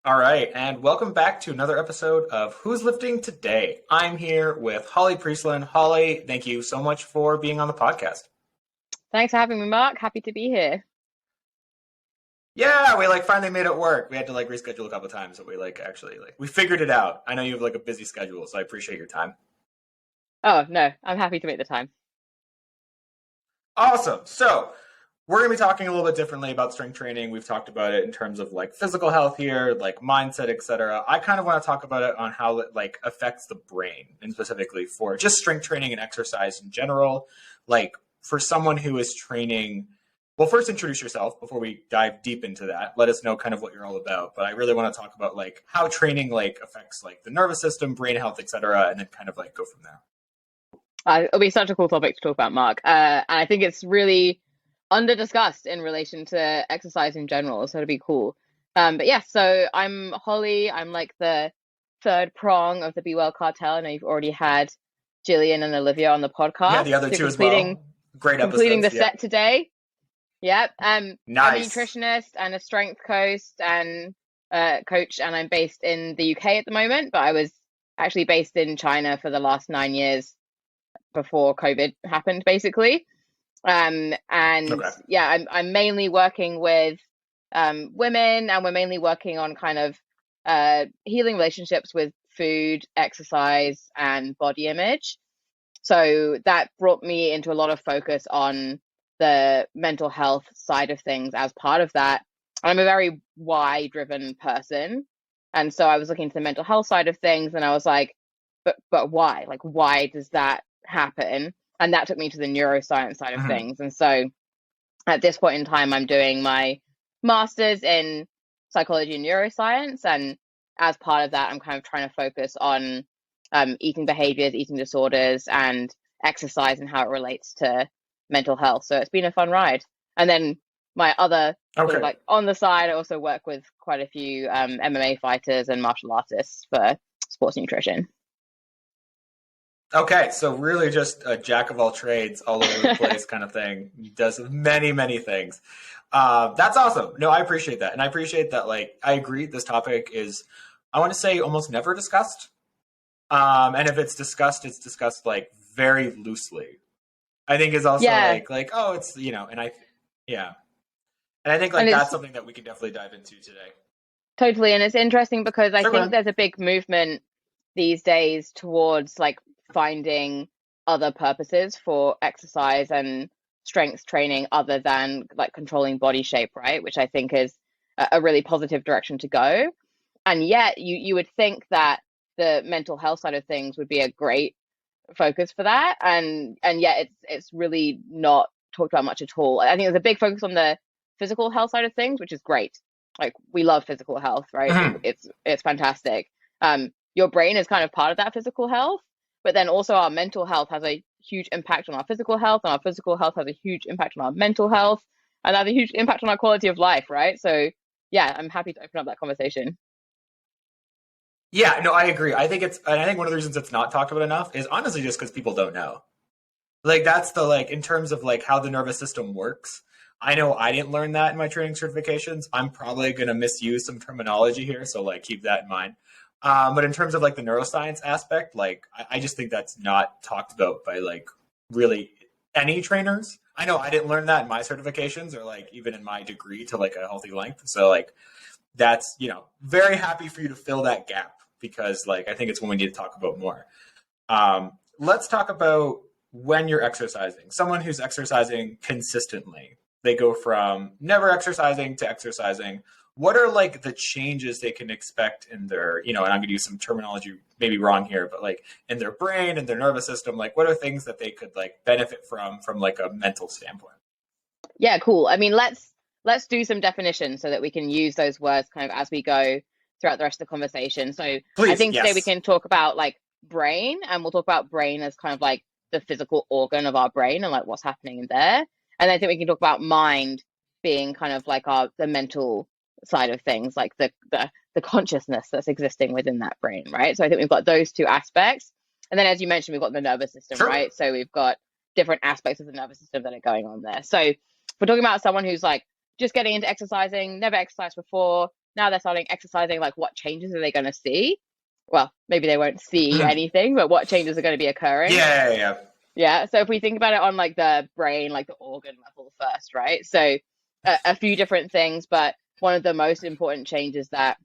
All right, and welcome back to another episode of Who's Lifting Today. I'm here with Holly Priestland. Holly, thank you so much for being on the podcast. Thanks for having me, Mark. Happy to be here. Yeah, we finally made it work. We had to reschedule a couple times, but we actually we figured it out. I know you have a busy schedule, so I appreciate your time. Oh, no, I'm happy to make the time. Awesome. So we're going to be talking a little bit differently about strength training. We've talked about it in terms of physical health here, mindset, etc. I kind of want to talk about it on how it affects the brain, and specifically for just strength training and exercise in general. For someone who is training, well, first introduce yourself before we dive deep into that. Let us know kind of what you're all about. But I really want to talk about how training affects the nervous system, brain health, etc., and then kind of go from there. It'll be such a cool topic to talk about, Mark. And I think it's really under discussed in relation to exercise in general, so it'll be cool. But yeah, so I'm Holly. I'm the third prong of the Be Well Cartel. I know you've already had Jillian and Olivia on the podcast. Yeah, the other two as well. Great episodes. Completing the set today. Yep. Nice. I'm a nutritionist and a strength coach, and I'm based in the UK at the moment, but I was actually based in China for the last 9 years before COVID happened, basically. Okay. Yeah, I'm mainly working with women, and we're mainly working on kind of healing relationships with food, exercise, and body image. So that brought me into a lot of focus on the mental health side of things as part of that. I'm a very why-driven person. And so I was looking into the mental health side of things, and I was like, but why? Why does that happen? And that took me to the neuroscience side of things. And so at this point in time, I'm doing my master's in psychology and neuroscience. And as part of that, I'm kind of trying to focus on eating behaviors, eating disorders, and exercise and how it relates to mental health. So it's been a fun ride. And then my other sort of on the side, I also work with quite a few MMA fighters and martial artists for sports nutrition. Okay, so really just a jack of all trades, all over the place kind of thing. Does many, many things. That's awesome. No, I appreciate that. And I appreciate that, I agree, this topic is, I want to say, almost never discussed. And if it's discussed very loosely. I think is also oh, it's, and yeah. And I think that's something that we can definitely dive into today. Totally. And it's interesting because I think there's a big movement these days towards finding other purposes for exercise and strength training other than controlling body shape, right? Which I think is a really positive direction to go. And yet you would think that the mental health side of things would be a great focus for that. And yet it's really not talked about much at all. I think there's a big focus on the physical health side of things, which is great. We love physical health, right? Mm-hmm. It's fantastic. Your brain is kind of part of that physical health. But then also our mental health has a huge impact on our physical health, and our physical health has a huge impact on our mental health, and that has a huge impact on our quality of life, right? So yeah, I'm happy to open up that conversation. Yeah, no, I agree. I think one of the reasons it's not talked about enough is honestly just because people don't know. That's the in terms of how the nervous system works. I know I didn't learn that in my training certifications. I'm probably going to misuse some terminology here, so keep that in mind. But in terms of the neuroscience aspect, I just think that's not talked about by really any trainers. I know I didn't learn that in my certifications or even in my degree to a healthy length. So that's, very happy for you to fill that gap because I think it's one we need to talk about more. Let's talk about when you're exercising. Someone who's exercising consistently, they go from never exercising to exercising. What are the changes they can expect in their, and I'm going to use some terminology maybe wrong here, but in their brain and their nervous system, what are things that they could benefit from a mental standpoint? Yeah, cool. I mean, let's do some definitions so that we can use those words kind of as we go throughout the rest of the conversation. So please, I think yes. Today we can talk about brain, and we'll talk about brain as kind of the physical organ of our brain and what's happening in there. And I think we can talk about mind being kind of the mental side of things, the consciousness that's existing within that brain, right? So I think we've got those two aspects. And then as you mentioned, we've got the nervous system, Sure. Right? So we've got different aspects of the nervous system that are going on there. So if we're talking about someone who's just getting into exercising, never exercised before, now they're starting exercising, like what changes are they going to see? Well, maybe they won't see Mhm. anything, but what changes are going to be occurring? Yeah, yeah, yeah. Yeah. So if we think about it on like the brain, like the organ level first, right? So a few different things, but one of the most important changes that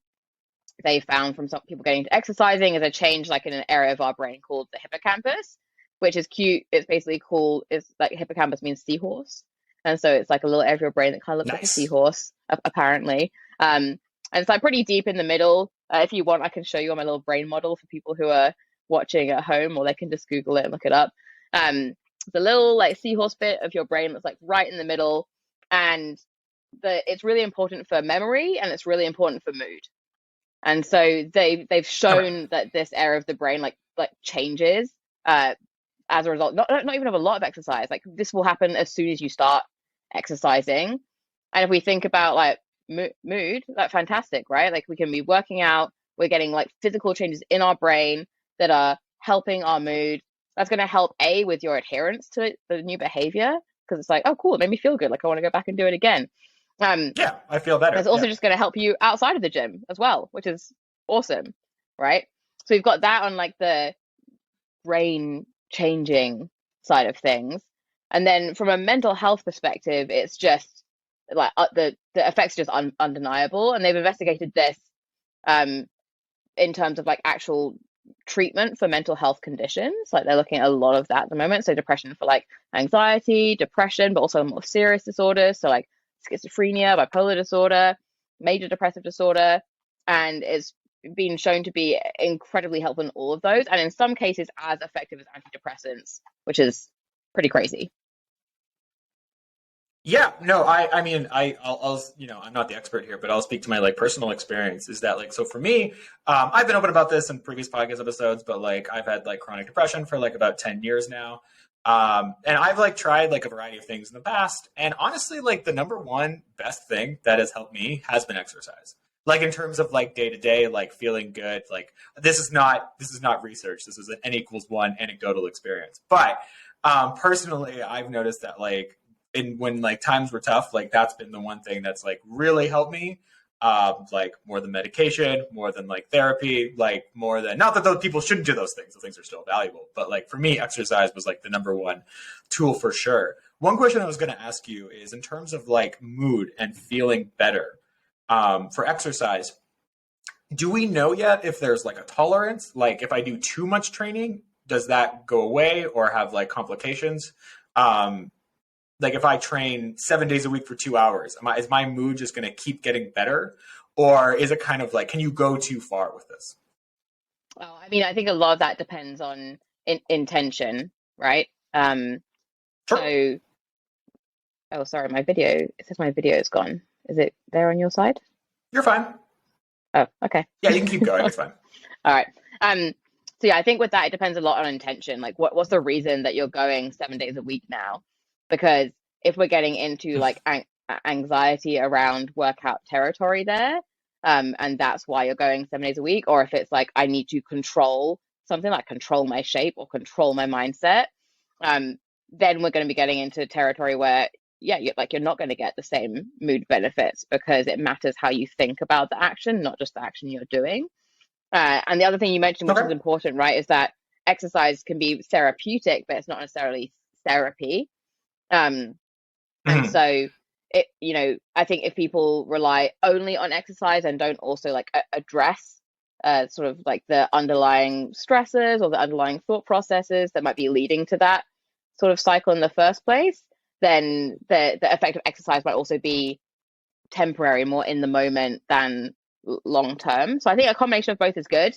they found from some people getting into exercising is a change like in an area of our brain called the hippocampus, which is cute. It's basically cool. It's like hippocampus means seahorse. And so it's like a little area of your brain that kind of looks like a Nice. seahorse, apparently. And it's like pretty deep in the middle. If you want, I can show you on my little brain model for people who are watching at home, or they can just Google it and look it up. It's a little like seahorse bit of your brain that's like right in the middle, and it's really important for memory and it's really important for mood. And so they've Okay. shown that this area of the brain like changes uh, as a result, not even of a lot of exercise. Like this will happen as soon as you start exercising. And if we think about like mood, that's fantastic, right? Like we can be working out, we're getting like physical changes in our brain that are helping our mood. That's going to help with your adherence to the new behavior, because it's like, oh, cool, it made me feel good. Like I want to go back and do it again. Um, Yeah, I feel better. it's also Yeah. just going to help you outside of the gym as well, which is awesome, right? So we've got that on like the brain changing side of things. And then from a mental health perspective, it's just like the effects are just undeniable. And they've investigated this um, in terms of like actual treatment for mental health conditions. Like they're looking at a lot of that at the moment. So depression for like anxiety, depression, but also more serious disorders. So like schizophrenia, bipolar disorder, major depressive disorder. And it's been shown to be incredibly helpful in all of those. And in some cases, as effective as antidepressants, which is pretty crazy. Yeah, no, I mean, I'll, you know, I'm not the expert here, but I'll speak to my like personal experience. Is that like, so for me, I've been open about this in previous podcast episodes, but like, I've had like chronic depression for like about 10 years now. And I've like tried like a variety of things in the past. And honestly, like the number one best thing that has helped me has been exercise. Like in terms of like day to day, like feeling good. Like this is not research. This is an N equals one anecdotal experience. But personally, I've noticed that like in when like times were tough, like that's been the one thing that's like really helped me. Like more than medication, more than like therapy, like more than, not that those people shouldn't do those things. Those things are still valuable, but like for me, exercise was like the number one tool for sure. One question I was going to ask you is in terms of like mood and feeling better for exercise. Do we know yet if there's like a tolerance? Like if I do too much training, does that go away or have like complications? Um, like if I train 7 days a week for 2 hours, is my mood just going to keep getting better? Or is it kind of like, can you go too far with this? Well, I mean, I think a lot of that depends on intention, right? Sure. So, oh, sorry, my video, it says my video is gone. Is it there on your side? You're fine. Oh, okay. Yeah, you can keep going. It's fine. All right. Um, so yeah, I think with that, it depends a lot on intention. Like what's the reason that you're going 7 days a week now? Because if we're getting into like anxiety around workout territory there, and that's why you're going 7 days a week, or if it's like I need to control something like control my shape or control my mindset, um, then we're going to be getting into territory where yeah, you're not going to get the same mood benefits because it matters how you think about the action, not just the action you're doing. And the other thing you mentioned, which is Okay. important, right, is that exercise can be therapeutic, but it's not necessarily therapy. Um, and Mhm. so I think if people rely only on exercise and don't also like address sort of like the underlying stresses or the underlying thought processes that might be leading to that sort of cycle in the first place, then the effect of exercise might also be temporary, more in the moment than long term. So I think a combination of both is good.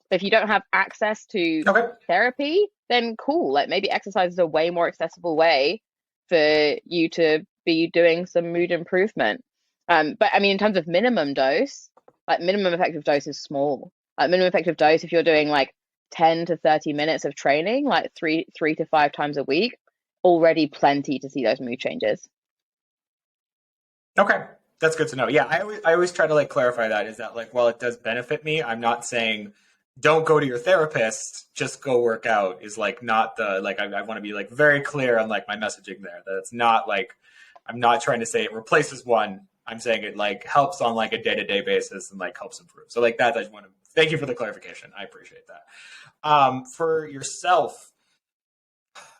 But if you don't have access to Okay. therapy, then cool. Like maybe exercise is a way more accessible way for you to be doing some mood improvement. But I mean, in terms of minimum dose, like minimum effective dose is small. Like minimum effective dose, if you're doing like 10 to 30 minutes of training, like three to five times a week, already plenty to see those mood changes. Okay. That's good to know. Yeah, I always try to like clarify that is that like while it does benefit me, I'm not saying don't go to your therapist, just go work out is like not the like I want to be like very clear on like my messaging there. That it's not like I'm not trying to say it replaces one. I'm saying it like helps on like a day-to-day basis and like helps improve. So like that, I just want to thank you for the clarification. I appreciate that. For yourself,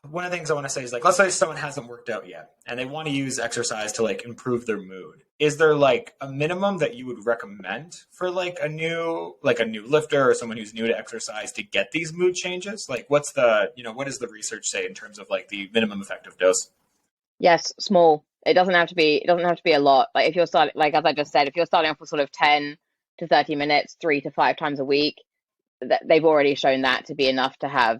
one of the things I want to say is like, let's say someone hasn't worked out yet and they want to use exercise to like improve their mood. Is there like a minimum that you would recommend for like a new lifter or someone who's new to exercise to get these mood changes? Like what's the, what does the research say in terms of like the minimum effective dose? Yes, small. It doesn't have to be. It doesn't have to be a lot. Like if you're starting, like as I just said, if you're starting off with sort of 10 to 30 minutes, 3 to 5 times a week, they've already shown that to be enough to have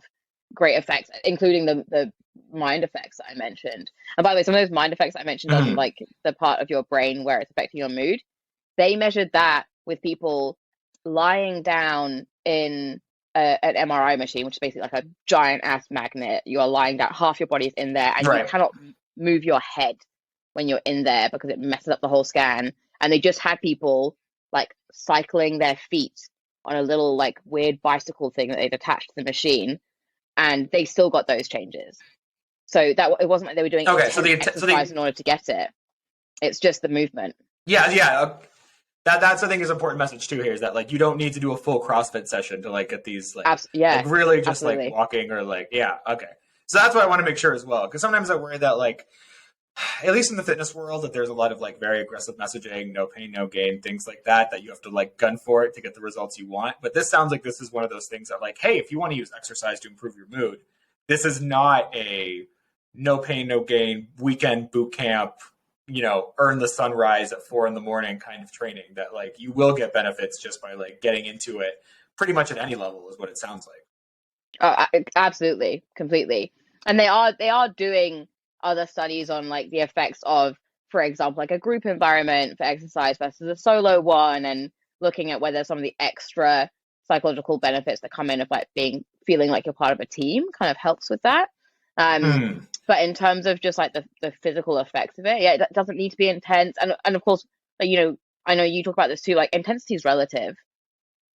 great effects, including the mind effects that I mentioned. And by the way, some of those mind effects I mentioned on Mhm. like the part of your brain where it's affecting your mood, they measured that with people lying down in an MRI machine, which is basically like a giant ass magnet. You are lying down, half your body's in there, and you Right. cannot move your head when you're in there because it messes up the whole scan. And they just had people like cycling their feet on a little like weird bicycle thing that they'd attached to the machine, and they still got those changes. So that it wasn't like they were doing Okay. intense exercise The in order to get it. It's just the movement. yeah. That's I think is an important message too here is that like you don't need to do a full CrossFit session to like get these like Yeah, really just like absolutely. walking or like yeah, okay. So that's what I want to make sure as well because sometimes I worry that like at least in the fitness world that there's a lot of like very aggressive messaging, no pain no gain, things like that you have to like gun for it to get the results you want. But this sounds like this is one of those things that like hey, if you want to use exercise to improve your mood, this is not a no pain no gain weekend boot camp earn the sunrise at 4 a.m. kind of training that like you will get benefits just by like getting into it pretty much at any level is what it sounds like. Absolutely, completely. And they are doing other studies on like the effects of, for example, like a group environment for exercise versus a solo one, and looking at whether some of the extra psychological benefits that come in of like feeling like you're part of a team kind of helps with that. Um, Mm. but in terms of just like the physical effects of it, yeah, it doesn't need to be intense. And of course, like, I know you talk about this too, like intensity is relative.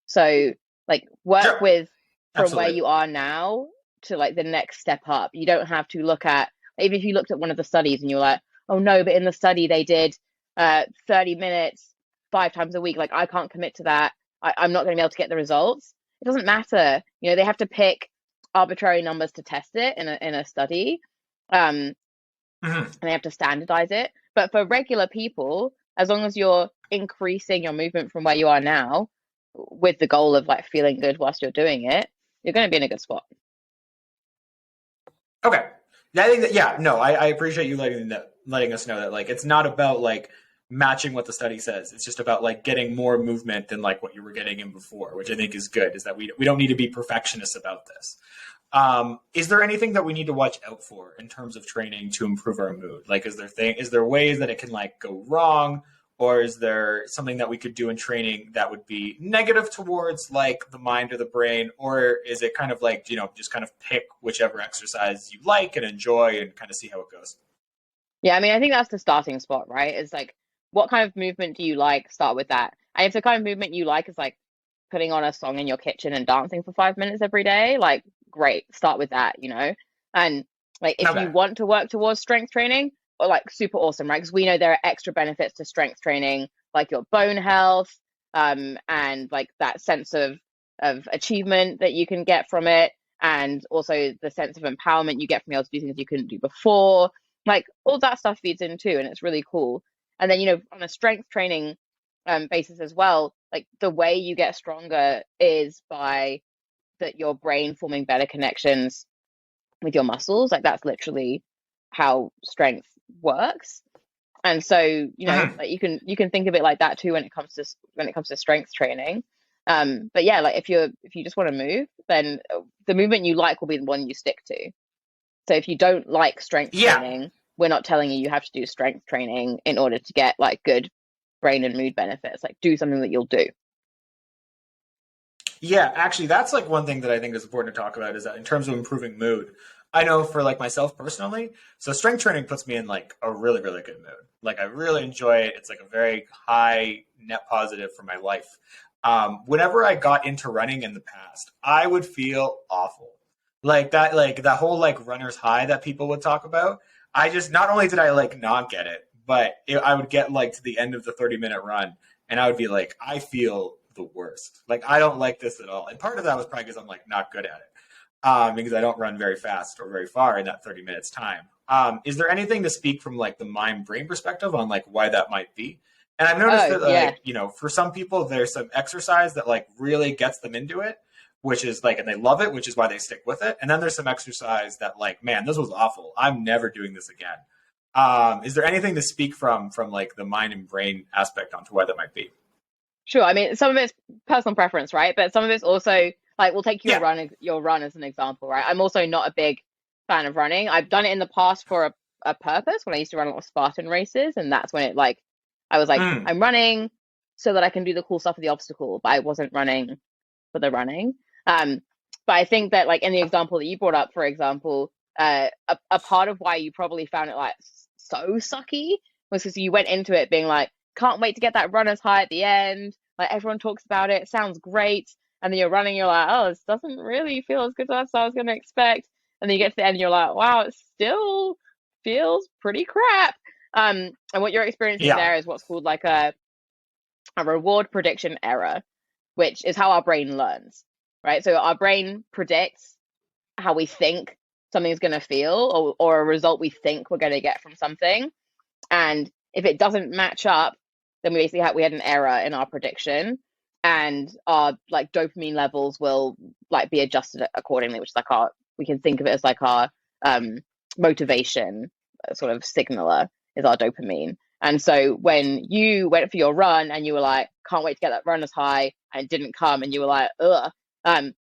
So like work Sure. with from where Absolutely. you are now to like the next step up. You don't have to look at, even if you looked at one of the studies and you're like, oh no, but in the study they did 30 minutes 5 times a week. Like I can't commit to that. I'm not going to be able to get the results. It doesn't matter. They have to pick arbitrary numbers to test it in a study. Um, Mhm. and they have to standardize it. But for regular people, as long as you're increasing your movement from where you are now, with the goal of like feeling good whilst you're doing it, you're going to be in a good spot. Okay. Yeah, I think that yeah, no, I appreciate you letting us know that like it's not about like matching what the study says. It's just about like getting more movement than like what you were getting in before, which I think is good. Is that we don't need to be perfectionists about this. Is there anything that we need to watch out for in terms of training to improve our mood? Like, is there ways that it can like go wrong, or is there something that we could do in training that would be negative towards like the mind or the brain, or is it kind of like just kind of pick whichever exercise you like and enjoy and kind of see how it goes? Yeah, I mean, I think that's the starting spot, right? It's like, what kind of movement do you like? Start with that. And if the kind of movement you like is like putting on a song in your kitchen and dancing for 5 minutes every day, like, great, start with that. And like, if Okay. you want to work towards strength training, or like super awesome, right? Because we know there are extra benefits to strength training, like your bone health, and like that sense of achievement that you can get from it, and also the sense of empowerment you get from being able to do things you couldn't do before. Like all that stuff feeds in too, and it's really cool. And then on a strength training basis as well, like the way you get stronger is by that your brain forming better connections with your muscles. Like that's literally how strength works. And so Mhm. like you can think of it like that too when it comes to strength training. But yeah, like if you just want to move, then the movement you like will be the one you stick to. So if you don't like strength Yeah. training, we're not telling you have to do strength training in order to get like good brain and mood benefits. Like do something that you'll do. Yeah, actually, that's like one thing that I think is important to talk about is that in terms of improving mood, I know for like myself personally, so strength training puts me in like a really, really good mood. Like I really enjoy it. It's like a very high net positive for my life. Whenever I got into running in the past, I would feel awful. Like that whole like runner's high that people would talk about. I just not only did I like not get it, but I would get like to the end of the 30-minute run and I would be like, I feel the worst. Like, I don't like this at all. And part of that was probably because I'm like not good at it, because I don't run very fast or very far in that 30 minutes time. Is there anything to speak from like the mind brain perspective on like why that might be? And I've noticed that, like, you know, for some people, there's some exercise that like really gets them into it, which is like, and they love it, which is why they stick with it. And then there's some exercise that like, man, this was awful. I'm never doing this again. Is there anything to speak from like the mind and brain aspect onto why that might be? Sure. I mean, some of it's personal preference, right? But some of it's also like we'll take Yeah. your run as an example, right? I'm also not a big fan of running. I've done it in the past for a purpose when I used to run a lot of Spartan races, and that's when it like I was like, Mm. I'm running so that I can do the cool stuff of the obstacle, but I wasn't running for the running. Um, but I think that like in the example that you brought up, for example, a part of why you probably found it like so sucky was because you went into it being like, can't wait to get that runner's high at the end. Like everyone talks about it, it sounds great. And then you're running, you're like, oh, this doesn't really feel as good as I was going to expect. And then you get to the end, and you're like, wow, it still feels pretty crap. And what you're experiencing Yeah. there is what's called like a reward prediction error, which is how our brain learns, right? So our brain predicts how we think something's going to feel or a result we think we're going to get from something. And if it doesn't match up, then we basically we had an error in our prediction, and our like dopamine levels will like be adjusted accordingly, which is like our we can think of it as like our um motivation sort of signaler is our dopamine. And so when you went for your run and you were like, can't wait to get that runner's high, and it didn't come, and you were like, ugh,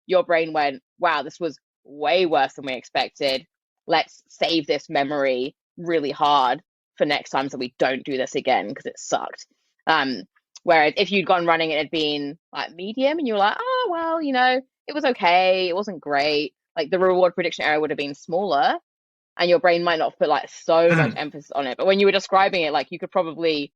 your brain went, wow, this was way worse than we expected. Let's save this memory really hard for next time so we don't do this again because it sucked. Um, Whereas if you'd gone running and it had been like medium and you were like, oh, well, you know, it was okay, it wasn't great, like the reward prediction error would have been smaller and your brain might not put like so much Mm. emphasis on it. But when you were describing it, like you could probably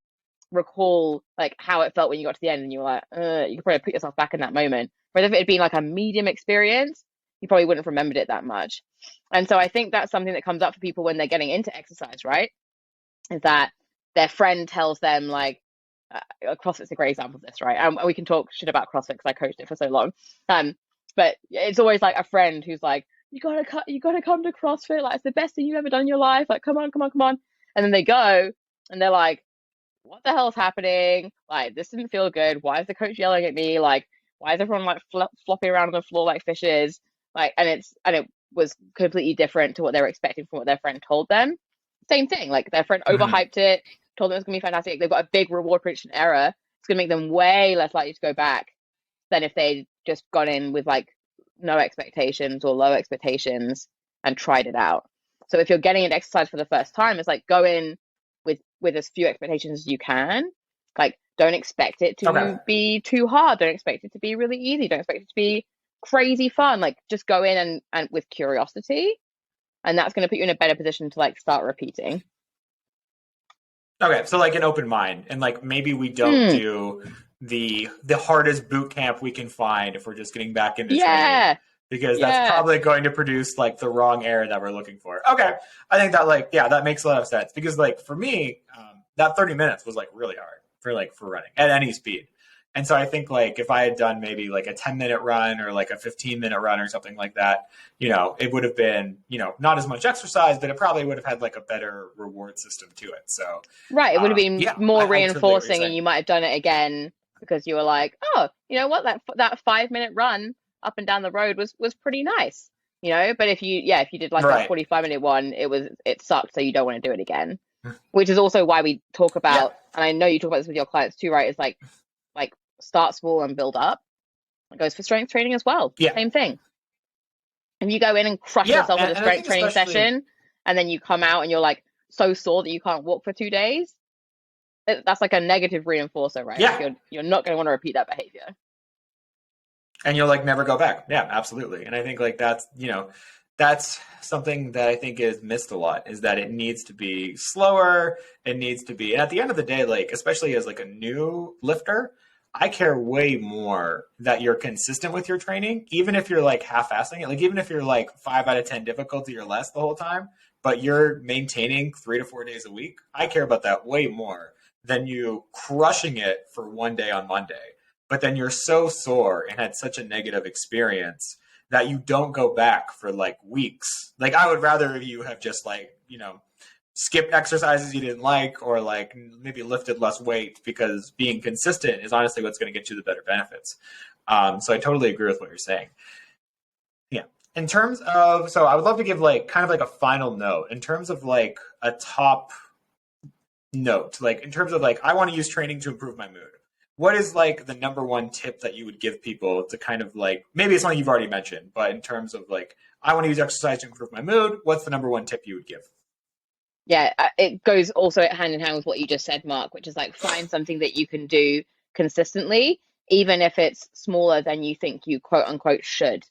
recall like how it felt when you got to the end and you were like, you could probably put yourself back in that moment. Whereas if it had been like a medium experience, you probably wouldn't have remembered it that much. And so I think that's something that comes up for people when they're getting into exercise, right? Is that their friend tells them like, CrossFit's a great example of this, right? And we can talk shit about CrossFit because I coached it for so long. But it's always like a friend who's like, you gotta come to CrossFit, like it's the best thing you've ever done in your life. Like, come on, come on, come on. And then they go and they're like, what the hell's happening? Like, this didn't feel good. Why is the coach yelling at me? Like, why is everyone like flopping around on the floor like fishes? Like, and it was completely different to what they were expecting from what their friend told them. Same thing. Like their friend Mm. overhyped it, told them it's gonna be fantastic. They've got a big reward prediction error. It's gonna make them way less likely to go back than if they just gone in with like no expectations or low expectations and tried it out. So if you're getting an exercise for the first time, it's like go in with as few expectations as you can. Like don't expect it Okay. to be too hard. Don't expect it to be really easy. Don't expect it to be crazy fun. Like just go in and with curiosity, and that's going to put you in a better position to like start repeating. Okay. So like an open mind, and like maybe we don't Mm, do the hardest boot camp we can find if we're just getting back into training, yeah, because that's yeah. probably going to produce like the wrong air that we're looking for. Okay. I think that like, yeah, that makes a lot of sense because like for me, that 30 minutes was like really hard for running at any speed. And so I think like if I had done maybe like a 10-minute run or like a 15-minute run or something like that, you know, it would have been, you know, not as much exercise, but it probably would have had like a better reward system to it. So Right, it would have been yeah, more I totally get what you're reinforcing, and saying. you might have done it again because you were like, "Oh, you know what? That 5 minute run up and down the road was pretty nice." You know, but if you did like a Right. 45-minute one, it sucked, so you don't want to do it again. Which is also why we talk Yeah. about, and I know you talk about this with your clients too, right? It's like start small and build up. It goes for strength training as well. Yeah. Same thing. If you go in and crush Yeah. yourself with a And I strength think training especially, session, and then you come out and you're like so sore that you can't walk for 2 days, that's like a negative reinforcer, right? Like yeah. you're not going to want to repeat that behavior. And you'll like never go back. Yeah, absolutely. And I think like that's, you know, that's something that I think is missed a lot is that it needs to be slower. It needs to be, and at the end of the day, like, especially as like a new lifter, I care way more that you're consistent with your training, even if you're like half-assing it, like even if you're like 5 out of 10 difficulty or less the whole time, but you're maintaining 3 to 4 days a week, I care about that way more than you crushing it for one day on Monday. But then you're so sore and had such a negative experience that you don't go back for like weeks. Like I would rather you have just like, skipped exercises you didn't like, or like maybe lifted less weight, because being consistent is honestly what's going to get you the better benefits. So I totally agree with what you're saying. Yeah. In terms of, so I would love to give like kind of like a final note in terms of like a top note, like in terms of like, I want to use training to improve my mood. What is like the number one tip that you would give people to kind of like, maybe it's something you've already mentioned, but in terms of like, I want to use exercise to improve my mood, what's the number one tip you would give? Yeah, it goes also hand in hand with what you just said, Mark, which is like find something that you can do consistently, even if it's smaller than you think you quote unquote should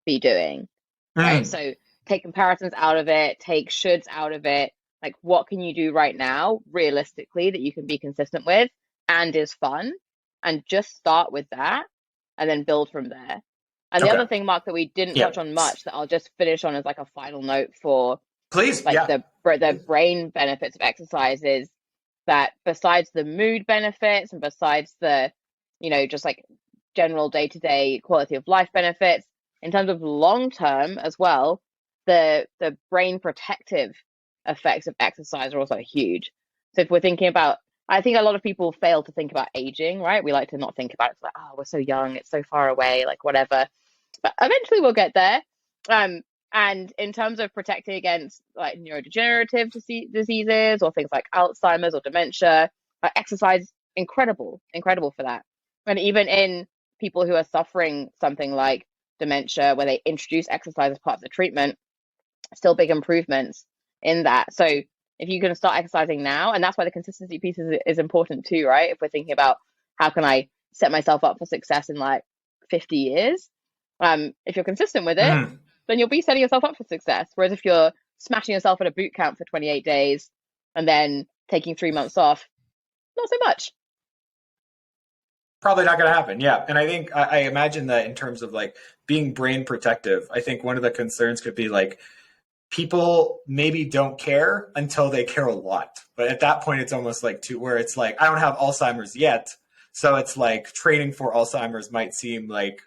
be doing, right? Mm, So take comparisons out of it, take shoulds out of it. Like, what can you do right now, realistically, that you can be consistent with and is fun? And just start with that and then build from there. And the okay. other thing, Mark, that we didn't Yeah. touch on much that I'll just finish on as like a final note for Please. like Yeah. the brain benefits of exercise is that besides the mood benefits and besides the, just like general day-to-day quality of life benefits, in terms of long term as well, the brain protective effects of exercise are also huge. So if we're thinking about, I think a lot of people fail to think about aging, right? We like to not think about it. It's like, oh, we're so young, it's so far away, like whatever. But eventually we'll get there. And in terms of protecting against like neurodegenerative diseases or things like Alzheimer's or dementia, exercise incredible for that. And even in people who are suffering something like dementia, where they introduce exercise as part of the treatment, still big improvements in that. So if you can start exercising now, and that's why the consistency piece is important too, right? If we're thinking about how can I set myself up for success in like 50 years, if you're consistent with it, Mm. then you'll be setting yourself up for success. Whereas if you're smashing yourself at a boot camp for 28 days and then taking 3 months off, not so much. Probably not going to happen. Yeah. And I think I imagine that in terms of like being brain protective, I think one of the concerns could be like people maybe don't care until they care a lot. But at that point, it's almost like to where it's like, I don't have Alzheimer's yet. So it's like training for Alzheimer's might seem like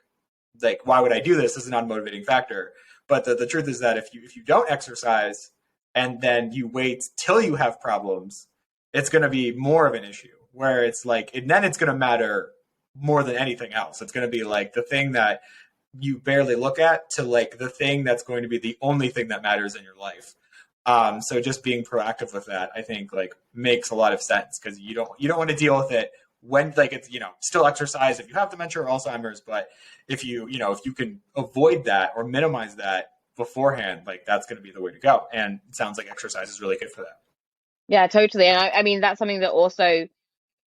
why would I do this? This is not a motivating factor. But the truth is that if you don't exercise and then you wait till you have problems, it's going to be more of an issue where it's like, and then it's going to matter more than anything else. It's going to be like the thing that you barely look at to like the thing that's going to be the only thing that matters in your life. So just being proactive with that, I think like makes a lot of sense because you don't want to deal with it when like it's still exercise if you have dementia or Alzheimer's, but if if you can avoid that or minimize that beforehand, like that's going to be the way to go. And it sounds like exercise is really good for that. Yeah, totally. And I mean, that's something that also,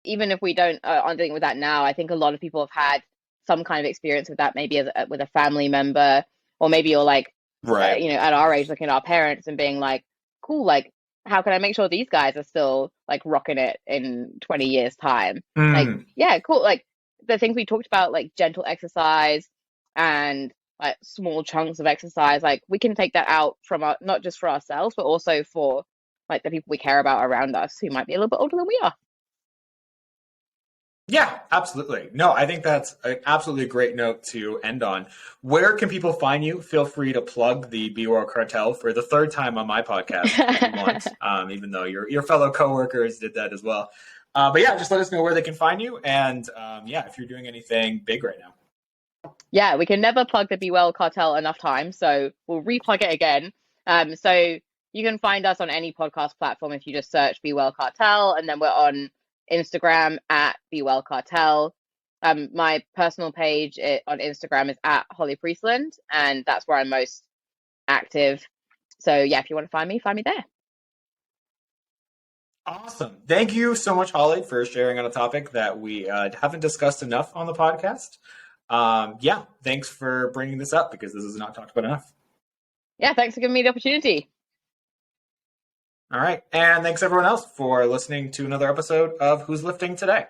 even if we don't aren't dealing with that now, I think a lot of people have had some kind of experience with that, maybe with a family member, or maybe you're like, Right. at our age, looking at our parents and being like, cool, like, how can I make sure these guys are still like rocking it in 20 years time? Like, Mm. yeah, cool. Like the things we talked about, like gentle exercise and like small chunks of exercise, like we can take that out from not just for ourselves, but also for like the people we care about around us who might be a little bit older than we are. Yeah, absolutely. No, I think that's an absolutely great note to end on. Where can people find you? Feel free to plug the Be World Cartel for the third time on my podcast if you want, even though your fellow coworkers did that as well. But yeah, just let us know where they can find you. And yeah, if you're doing anything big right now. Yeah, we can never plug the Be Well Cartel enough times, so we'll replug it again. So you can find us on any podcast platform if you just search Be Well Cartel, and then we're on Instagram at Be Well Cartel. My personal page on Instagram is at Holly Priestland, and that's where I'm most active. So yeah, if you want to find me there. Awesome. Thank you so much, Holly, for sharing on a topic that we haven't discussed enough on the podcast. Yeah, thanks for bringing this up because this is not talked about enough. Yeah, thanks for giving me the opportunity. All right. And thanks everyone else for listening to another episode of Who's Lifting Today.